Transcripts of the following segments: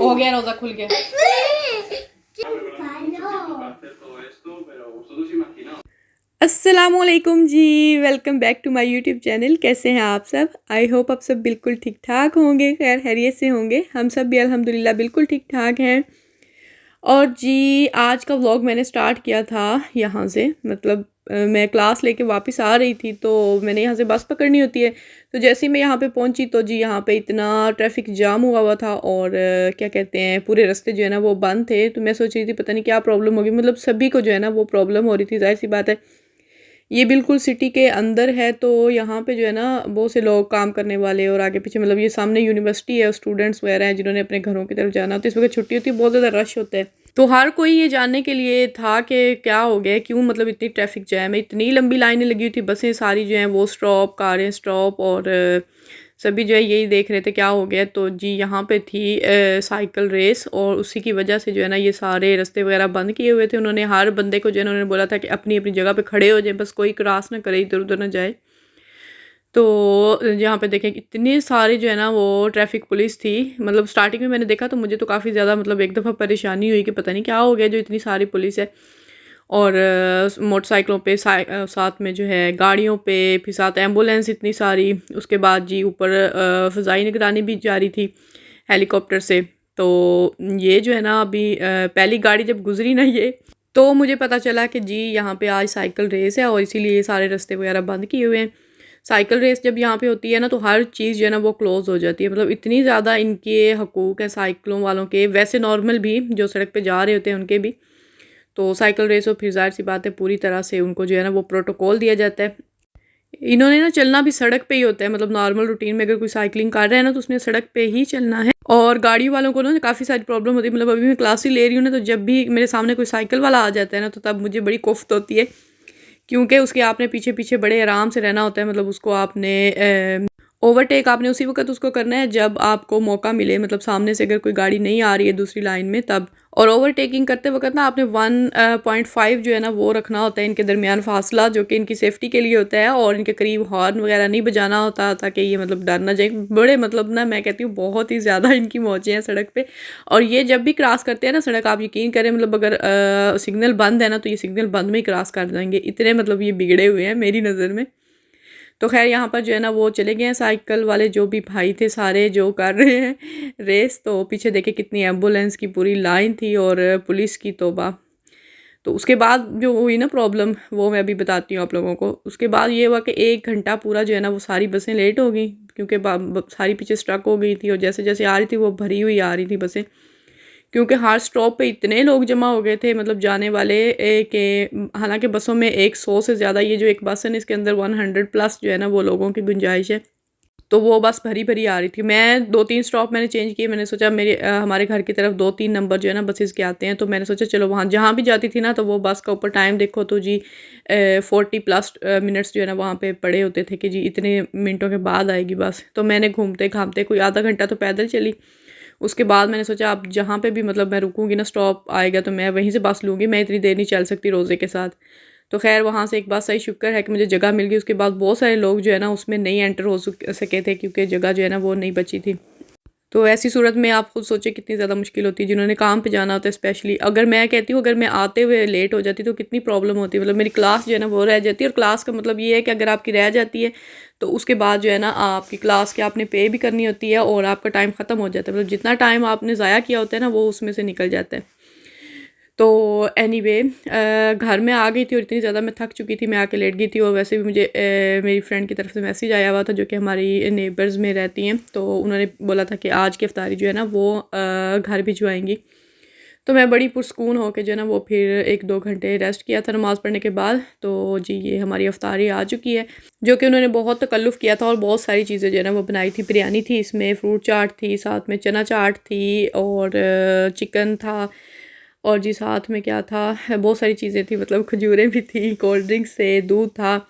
हो गया, रोजा खुल गया। अस्सलामुअलैकुम जी, welcome back to my YouTube channel. कैसे हैं आप सब? आई होप आप सब बिल्कुल ठीक ठाक होंगे, खैर खैरियत से होंगे। हम सब भी अल्हम्दुलिल्लाह बिल्कुल ठीक ठाक हैं। और जी आज का व्लॉग मैंने स्टार्ट किया था यहाँ से, मतलब मैं क्लास लेके वापस आ रही थी तो मैंने यहाँ से बस पकड़नी होती है। तो जैसे ही मैं यहाँ पे पहुँची तो जी यहाँ पे इतना ट्रैफिक जाम हुआ था और क्या कहते हैं, पूरे रास्ते जो है ना वो बंद थे। तो मैं सोच रही थी पता नहीं क्या प्रॉब्लम होगी, मतलब सभी को जो है ना वो प्रॉब्लम हो रही थी। जाहिर सी बात है, ये बिल्कुल सिटी के अंदर है तो यहाँ पे जो है ना बहुत से लोग काम करने वाले और आगे पीछे, मतलब ये सामने यूनिवर्सिटी है और स्टूडेंट्स वगैरह हैं जिन्होंने अपने घरों की तरफ जाना। तो इस वक्त छुट्टी होती है, बहुत ज़्यादा रश होता है। तो हर कोई ये जानने के लिए था कि क्या हो गया, क्यों मतलब इतनी ट्रैफिक जैम है, इतनी लंबी लाइनें लगी हुई थी। बसें सारी जो हैं वो स्टॉप, कारें स्टॉप, और सभी जो है यही देख रहे थे क्या हो गया। तो जी यहाँ पे थी साइकिल रेस और उसी की वजह से जो है ना ये सारे रास्ते वगैरह बंद किए हुए थे। उन्होंने हर बंदे को जो है उन्होंने बोला था कि अपनी अपनी जगह पे खड़े हो जाए, बस कोई क्रॉस ना करे, इधर उधर ना जाए। तो यहाँ पे देखें इतने सारे जो है ना वो ट्रैफिक पुलिस थी। मतलब स्टार्टिंग में मैंने देखा तो मुझे तो काफ़ी ज़्यादा, मतलब एक दफ़ा परेशानी हुई कि पता नहीं क्या हो गया जो इतनी सारी पुलिस है। और मोटरसाइकिलों पे साथ में जो है गाड़ियों पे, फिर साथ एम्बुलेंस इतनी सारी। उसके बाद जी ऊपर फ़ज़ाई निगरानी भी जारी थी हेलीकॉप्टर से। तो ये जो है ना अभी पहली गाड़ी जब गुजरी ना ये, तो मुझे पता चला कि जी यहाँ पे आज साइकिल रेस है और इसीलिए ये सारे रास्ते वगैरह बंद किए हुए हैं। साइकिल रेस जब यहाँ पे होती है ना तो हर चीज़ जो है ना वो क्लोज़ हो जाती है। मतलब इतनी ज़्यादा इनके हकूक़ हैं साइकिलों वालों के, वैसे नॉर्मल भी जो सड़क पे जा रहे होते हैं उनके भी। तो साइकिल रेस हो, फिर ज़ाहिर सी बात है पूरी तरह से उनको जो है ना वो प्रोटोकॉल दिया जाता है। इन्होंने ना चलना भी सड़क पे ही होता है, मतलब नॉर्मल रूटीन में अगर कोई साइकिलिंग कर रहा है ना तो उसने सड़क पे ही चलना है। और गाड़ी वालों को ना काफ़ी सारी प्रॉब्लम होती है। मतलब अभी मैं क्लास ही ले रही हूँ ना, तो जब भी मेरे सामने कोई साइकिल वाला आ जाता है ना तो तब मुझे बड़ी कोफ्त होती है, क्योंकि उसके आपने पीछे पीछे बड़े आराम से रहना होता है। मतलब उसको आपने ओवरटेक आपने उसी वक्त उसको करना है जब आपको मौका मिले, मतलब सामने से अगर कोई गाड़ी नहीं आ रही है दूसरी लाइन में तब। और ओवरटेकिंग करते वक्त ना आपने 1.5 जो है ना वो रखना होता है इनके दरमियान फासला, जो कि इनकी सेफ्टी के लिए होता है। और इनके करीब हॉर्न वगैरह नहीं बजाना होता ताकि ये मतलब डर ना जाए। बड़े मतलब ना मैं कहती हूँ बहुत ही ज़्यादा इनकी मौजें हैं सड़क पे। और ये जब भी क्रॉस करते हैं ना सड़क, आप यकीन करें, मतलब अगर सिग्नल बंद है ना तो ये सिग्नल बंद में ही क्रॉस कर जाएंगे, इतने मतलब ये बिगड़े हुए हैं मेरी नज़र में। तो खैर यहाँ पर जो है ना वो चले गए हैं साइकिल वाले जो भी भाई थे सारे जो कर रहे हैं रेस। तो पीछे देखे कितनी एम्बुलेंस की पूरी लाइन थी और पुलिस की, तौबा। तो उसके बाद जो हुई ना प्रॉब्लम वो मैं अभी बताती हूँ आप लोगों को। उसके बाद ये हुआ कि 1 घंटा पूरा जो है ना वो सारी बसें लेट हो गई, क्योंकि सारी पीछे स्ट्रक हो गई थी और जैसे जैसे आ रही थी वो भरी हुई आ रही थी बसें, क्योंकि हर स्टॉप पे इतने लोग जमा हो गए थे, मतलब जाने वाले के। हालांकि बसों में 100 से ज़्यादा, ये जो एक बस है ना इसके अंदर 100+ जो है ना वो लोगों की गुंजाइश है। तो वो बस भरी भरी आ रही थी। मैं 2-3 स्टॉप मैंने चेंज किए। मैंने सोचा मेरे हमारे घर की तरफ 2-3 नंबर जो है ना बसेस के आते हैं, तो मैंने सोचा चलो वहाँ जहाँ भी जाती थी ना तो वो बस का ऊपर टाइम देखो तो जी 40+ मिनट्स जो है ना वहाँ पे पड़े होते थे कि जी इतने मिनटों के बाद आएगी बस। तो मैंने घूमते घामते कोई आधा घंटा तो पैदल चली। उसके बाद मैंने सोचा अब जहाँ पे भी मतलब मैं रुकूंगी ना स्टॉप आएगा तो मैं वहीं से बस लूँगी, मैं इतनी देर नहीं चल सकती रोज़े के साथ। तो खैर वहाँ से एक बस आई, शुक्र है कि मुझे जगह मिल गई। उसके बाद बहुत सारे लोग जो है ना उसमें नहीं एंटर हो सके थे क्योंकि जगह जो है ना वो नहीं बची थी। तो ऐसी सूरत में आप खुद सोचें कितनी ज़्यादा मुश्किल होती है जिन्होंने काम पे जाना होता है। स्पेशली अगर मैं कहती हूँ अगर मैं आते हुए लेट हो जाती तो कितनी प्रॉब्लम होती है। मतलब मेरी क्लास जो है ना वो रह जाती है। और क्लास का मतलब ये है कि अगर आपकी रह जाती है तो उसके बाद जो है ना आपकी क्लास के आपने पे भी करनी होती है और आपका टाइम ख़त्म हो जाता है। मतलब जितना टाइम आपने ज़ाया किया होता है ना वो उसमें से निकल जाता है। तो एनीवे घर में आ गई थी और इतनी ज़्यादा मैं थक चुकी थी, मैं आके लेट गई थी। और वैसे भी मुझे मेरी फ्रेंड की तरफ से मैसेज आया हुआ था जो कि हमारी नेबर्स में रहती हैं। तो उन्होंने बोला था कि आज की इफ्तारी जो है ना वो घर भिजवाएंगी। तो मैं बड़ी पुरस्कून होकर जो है ना वो फिर 1-2 घंटे रेस्ट किया था नमाज़ पढ़ने के बाद। तो जी ये हमारी इफ्तारी आ चुकी है, जो कि उन्होंने बहुत तकल्लुफ़ किया था और बहुत सारी चीज़ें जो है ना वो बनाई थी। बिरयानी थी, इसमें फ्रूट चाट थी, साथ में चना चाट थी और चिकन था। और जी साथ में क्या था, बहुत सारी चीज़ें थी, मतलब खजूरें भी थी, कोल्ड ड्रिंक्स थे, दूध था।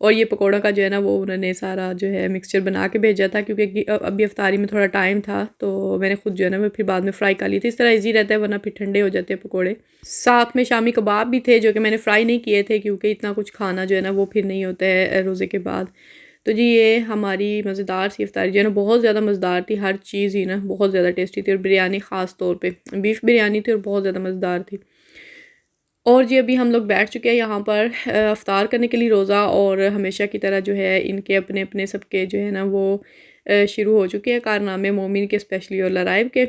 और ये पकौड़ा का जो है ना वो उन्होंने सारा जो है मिक्सचर बना के भेजा था, क्योंकि अभी इफ्तारी में थोड़ा टाइम था तो मैंने खुद जो है ना मैं फिर बाद में फ्राई कर ली थी। इस तरह इजी रहता है, वरना फिर ठंडे हो जाते हैं पकौड़े। साथ में शामी कबाब भी थे जो कि मैंने फ्राई नहीं किए थे, क्योंकि इतना कुछ खाना जो है ना वो फिर नहीं होता है रोज़े के बाद। तो जी ये हमारी मज़ेदार सी इफ्तारी जो है ना बहुत ज़्यादा मज़ेदार थी, हर चीज़ ही ना बहुत ज़्यादा टेस्टी थी और बिरयानी ख़ास तौर पे बीफ बिरयानी थी और बहुत ज़्यादा मज़ेदार थी। और जी अभी हम लोग बैठ चुके हैं यहाँ पर इफ्तार करने के लिए रोज़ा, और हमेशा की तरह जो है इनके अपने अपने सबके जो है ना वो शुरू हो चुके हैं कारनामे मोमिन के स्पेशली और लराइब के।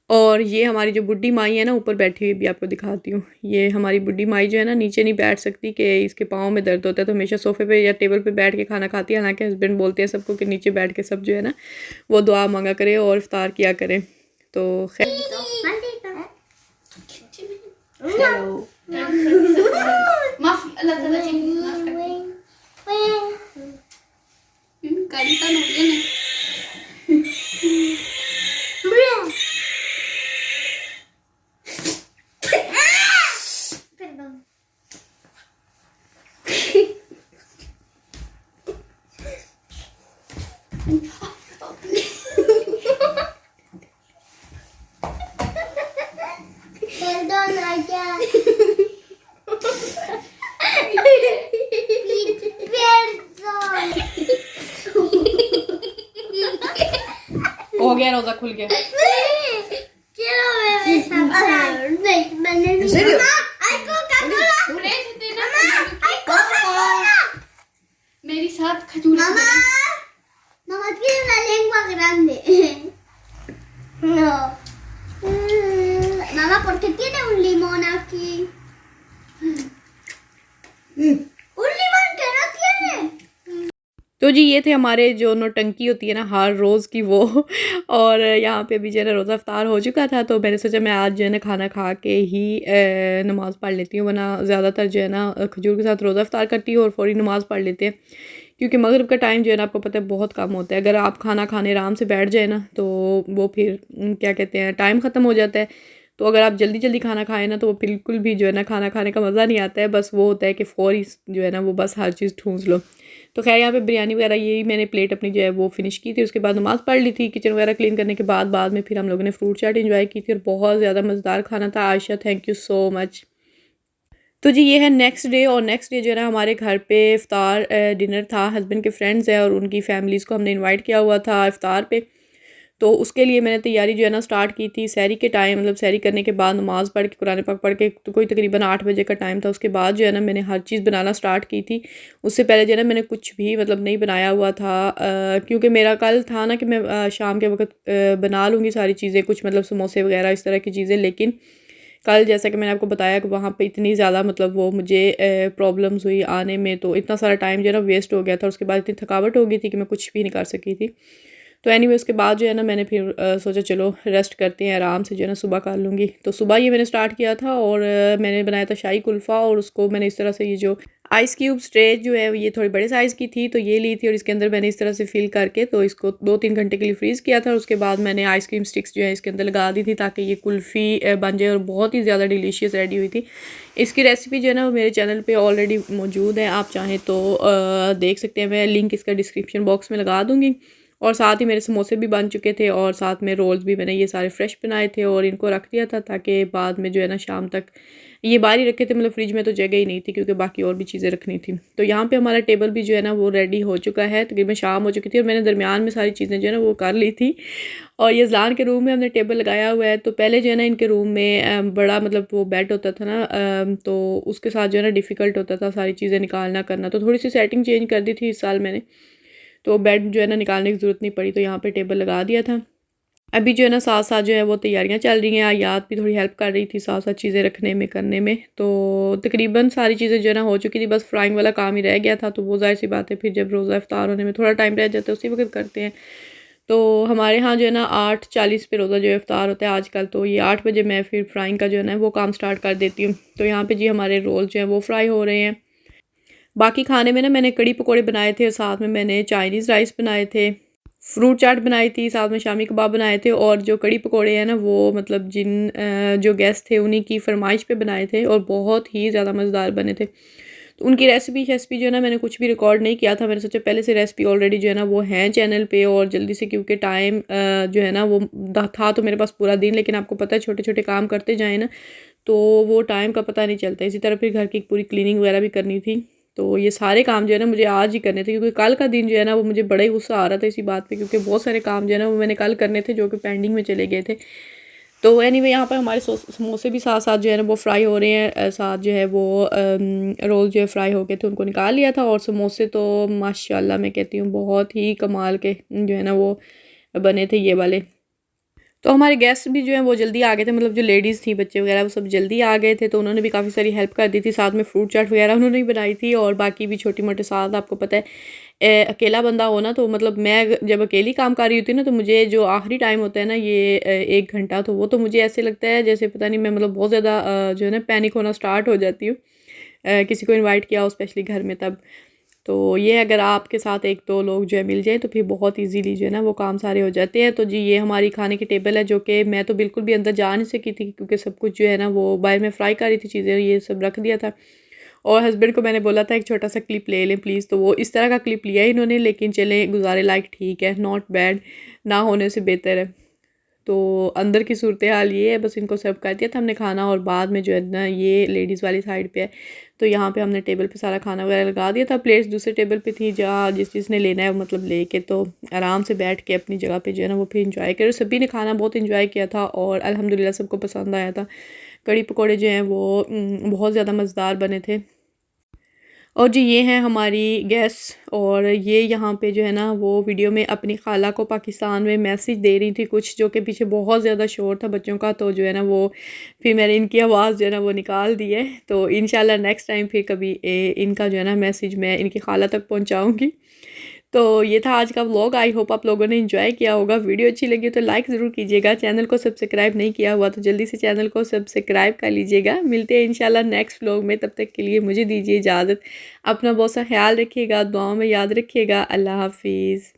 और ये हमारी जो बुड्ढी माई है ना ऊपर बैठी हुई भी आपको दिखाती हूँ। ये हमारी बुड्ढी माई जो है ना नीचे नहीं बैठ सकती कि इसके पाँव में दर्द होता है, तो हमेशा सोफ़े पे या टेबल पे बैठ के खाना खाती है। हालांकि हस्बैंड बोलते हैं सबको कि नीचे बैठ के सब जो है ना वो दुआ मांगा करे और इफ्तार किया करें। तो खैर Perdón, allá. Perdón. हो गया, रोज़ा खुल गया। Quiero beber esa ¿En serio? ¡Hay Coca-Cola! ¡Mamá! ¡Hay Coca-Cola! मेरी साथ खजूर Mamá. Mamá tiene una lengua grande. No. Mamá, ¿por qué tiene un limón aquí? Un limón que no tiene. तो जी ये थे हमारे जो नौटंकी होती है ना हर रोज़ की वो। और यहाँ पे अभी जो है ना रोज़ा इफ्तार हो चुका था, तो मैंने सोचा मैं आज जो है ना खाना खा के ही नमाज़ पढ़ लेती हूँ, वरना ज़्यादातर जो है ना खजूर के साथ रोज़ा इफ्तार करती हूँ और फ़ौरी नमाज़ पढ़ लेते हैं, क्योंकि मगरिब का टाइम जो है ना आपको पता है बहुत कम होता है। अगर आप खाना खाने आराम से बैठ जाए ना तो वो फिर क्या कहते हैं टाइम ख़त्म हो जाता है। तो अगर आप जल्दी जल्दी खाना खाएं ना तो वो बिल्कुल भी जो है ना खाना खाने का मज़ा नहीं आता है, बस वो होता है कि फ़ौरी जो है ना वो बस हर चीज़ ठूंस लो। तो खैर यहाँ पे बिरयानी वगैरह यही मैंने प्लेट अपनी जो है वो फ़िनिश की थी, उसके बाद नमाज़ पढ़ ली थी। किचन वगैरह क्लीन करने के बाद में फिर हम लोगों ने फ्रूट चाट एंजॉय की थी और बहुत ज़्यादा मज़ेदार खाना था। Ayesha thank you so much. तो जी ये है नेक्स्ट डे, और नेक्स्ट डे जो है ना हमारे घर पे इफ़्तार डिनर था। हस्बैंड के फ्रेंड्स हैं और उनकी फैमिलीज़ को हमने इनवाइट किया हुआ था इफ़्तार पे, तो उसके लिए मैंने तैयारी जो है ना स्टार्ट की थी सहरी के टाइम, मतलब सहरी करने के बाद नमाज़ पढ़ के कुरान पाक पढ़ के तो कोई तकरीबन 8 बजे का टाइम था। उसके बाद जो है ना मैंने हर चीज़ बनाना स्टार्ट की थी। उससे पहले जो है ना मैंने कुछ भी मतलब नहीं बनाया हुआ था, क्योंकि मेरा कल था ना कि मैं शाम के वक्त बना लूँगी सारी चीज़ें, कुछ मतलब समोसे वगैरह इस तरह की चीज़ें, लेकिन कल जैसा कि मैंने आपको बताया कि वहाँ पे इतनी ज़्यादा मतलब वो मुझे प्रॉब्लम्स हुई आने में, तो इतना सारा टाइम जो है ना वेस्ट हो गया था। उसके बाद इतनी थकावट हो गई थी कि मैं कुछ भी नहीं कर सकी थी। तो एनीवे उसके बाद जो है ना मैंने फिर सोचा चलो रेस्ट करते हैं, आराम से जो है ना सुबह कर लूँगी। तो सुबह ये मैंने स्टार्ट किया था और मैंने बनाया था शाही कुल्फ़ा, और उसको मैंने इस तरह से ये जो आइस क्यूब ट्रे जो है ये थोड़ी बड़े साइज़ की थी, तो ये ली थी और इसके अंदर मैंने इस तरह से फिल करके तो इसको 2-3 घंटे के लिए फ्रीज़ किया था। और उसके बाद मैंने आइसक्रीम स्टिक्स जो है इसके अंदर लगा दी थी ताकि ये कुल्फ़ी बन जाए, और बहुत ही ज़्यादा डिलीशियस रेडी हुई थी। इसकी रेसिपी जो है ना वो मेरे चैनल पे ऑलरेडी मौजूद है, आप चाहें तो देख सकते हैं। मैं लिंक इसका डिस्क्रिप्शन बॉक्स में लगा दूँगी। और साथ ही मेरे समोसे भी बन चुके थे और साथ में रोल्स भी मैंने ये सारे फ्रेश बनाए थे और इनको रख दिया था ताकि बाद में जो है ना शाम तक ये बाहर ही रखे थे, मतलब फ्रिज में तो जगह ही नहीं थी क्योंकि बाकी और भी चीज़ें रखनी थी। तो यहाँ पे हमारा टेबल भी जो है ना वो रेडी हो चुका है, तकरीबन शाम हो चुकी थी और मैंने दरमियान में सारी चीज़ें जो है ना वो कर ली थी। और ये ज़लान के रूम में हमने टेबल लगाया हुआ है। तो पहले जो है ना इनके रूम में बड़ा मतलब वो बेड होता था ना, तो उसके साथ जो है ना डिफ़िकल्ट होता था सारी चीज़ें निकालना करना, तो थोड़ी सी सेटिंग चेंज कर दी थी इस साल मैंने, तो बेड जो है ना निकालने की ज़रूरत नहीं पड़ी, तो यहाँ पे टेबल लगा दिया था। अभी जो है ना साथ साथ जो है वो तैयारियां चल रही हैं। आयात भी थोड़ी हेल्प कर रही थी साथ साथ चीज़ें रखने में करने में, तो तकरीबन सारी चीज़ें जो है ना हो चुकी थी, बस फ्राइंग वाला काम ही रह गया था। तो वो ज़ाहिर सी बात है फिर जब रोज़ा इफ्तार होने में थोड़ा टाइम रह जाता है उसी वक्त करते हैं। तो हमारे यहाँ जो है ना 8:40 पे रोज़ा जो है इफ्तार होता है आजकल, तो ये 8 बजे मैं फिर फ्राइंग का जो है ना वो काम स्टार्ट कर देती हूँ। तो यहाँ पर जी हमारे रोल जो है वो फ्राई हो रहे हैं। बाकी खाने में ना मैंने कड़ी पकोड़े बनाए थे और साथ में मैंने चाइनीज़ राइस बनाए थे, फ्रूट चाट बनाई थी, साथ में शामी कबाब बनाए थे। और जो कड़ी पकोड़े हैं ना वो मतलब जिन जो गेस्ट थे उन्हीं की फरमाइश पे बनाए थे और बहुत ही ज़्यादा मज़ेदार बने थे। तो उनकी रेसिपी जो है ना मैंने कुछ भी रिकॉर्ड नहीं किया था, मैंने सोचा पहले से रेसिपी ऑलरेडी जो है ना वो है चैनल पे और जल्दी से, क्योंकि टाइम जो है ना वो था तो मेरे पास पूरा दिन, लेकिन आपको पता है छोटे छोटे काम करते जाए ना तो वो टाइम का पता नहीं चलता। इसी तरह फिर घर की पूरी क्लीनिंग वगैरह भी करनी थी, तो ये सारे काम जो है ना मुझे आज ही करने थे, क्योंकि कल का दिन जो है ना वो मुझे बड़ा ही गुस्सा आ रहा था इसी बात पे, क्योंकि बहुत सारे काम जो है ना वो मैंने कल करने थे जो कि पेंडिंग में चले गए थे। तो एनीवे यहाँ पर हमारे समोसे भी साथ साथ जो है ना वो फ्राई हो रहे हैं, साथ जो है वो रोल जो है फ्राई हो गए थे, उनको निकाल लिया था। और समोसे तो माशाल्लाह मैं कहती हूँ बहुत ही कमाल के जो है ना वो बने थे ये वाले। तो हमारे गेस्ट भी जो है वो जल्दी आ गए थे, मतलब जो लेडीज़ थी बच्चे वगैरह वो सब जल्दी आ गए थे, तो उन्होंने भी काफ़ी सारी हेल्प कर दी थी। साथ में फ्रूट चाट वगैरह उन्होंने ही बनाई थी, और बाकी भी छोटी मोटे साथ। आपको पता है अकेला बंदा हो ना, तो मतलब मैं जब अकेली काम कर रही होती ना, तो मुझे जो आखिरी टाइम होता है ना ये 1 घंटा, तो वो तो मुझे ऐसे लगता है जैसे पता नहीं, मैं मतलब बहुत ज़्यादा जो है ना पैनिक होना स्टार्ट हो जाती हूँ। किसी को इन्वाइट किया हो स्पेशली घर में तब। तो ये अगर आपके साथ 1-2 लोग जो है मिल जाए तो फिर बहुत इजीली जो है ना वो काम सारे हो जाते हैं। तो जी ये हमारी खाने की टेबल है, जो कि मैं तो बिल्कुल भी अंदर जा नहीं सकी थी, क्योंकि सब कुछ जो है ना वो बाहर में फ्राई कर रही थी चीज़ें, ये सब रख दिया था। और हस्बैंड को मैंने बोला था एक छोटा सा क्लिप ले लें प्लीज़, तो वो इस तरह का क्लिप लिया इन्होंने, लेकिन चले गुजारे लायक ठीक है, नॉट बैड, ना होने से बेहतर है। तो अंदर की सूरत हाल ये है, बस इनको सर्व कर दिया था हमने खाना, और बाद में जो है ना ये लेडीज़ वाली साइड पे है, तो यहाँ पे हमने टेबल पे सारा खाना वगैरह लगा दिया था। प्लेट्स दूसरे टेबल पे थी, जहाँ जिसने लेना है मतलब लेके तो आराम से बैठ के अपनी जगह पे जो है ना वो फिर इंजॉय करे। सभी ने खाना बहुत इंजॉय किया था और अल्हम्दुलिल्लाह सबको पसंद आया था। कड़ी पकौड़े जो हैं वो बहुत ज़्यादा मज़ेदार बने थे। और जी ये हैं हमारी गेस्ट, और ये यहाँ पे जो है ना वो वीडियो में अपनी खाला को पाकिस्तान में मैसेज दे रही थी कुछ, जो कि पीछे बहुत ज़्यादा शोर था बच्चों का, तो जो है ना वो फिर मैंने इनकी आवाज़ जो है ना वो निकाल दी है। तो इंशाल्लाह नेक्स्ट टाइम फिर कभी इनका जो है ना मैसेज मैं इनकी खाला तक पहुँचाऊँगी। तो ये था आज का व्लॉग। आई होप आप लोगों ने एंजॉय किया होगा। वीडियो अच्छी लगी तो लाइक ज़रूर कीजिएगा। चैनल को सब्सक्राइब नहीं किया हुआ तो जल्दी से चैनल को सब्सक्राइब कर लीजिएगा। मिलते हैं इंशाल्लाह नेक्स्ट व्लॉग में, तब तक के लिए मुझे दीजिए इजाज़त। अपना बहुत सा ख्याल रखिएगा, दुआओं में याद रखिएगा। अल्लाह हाफिज़।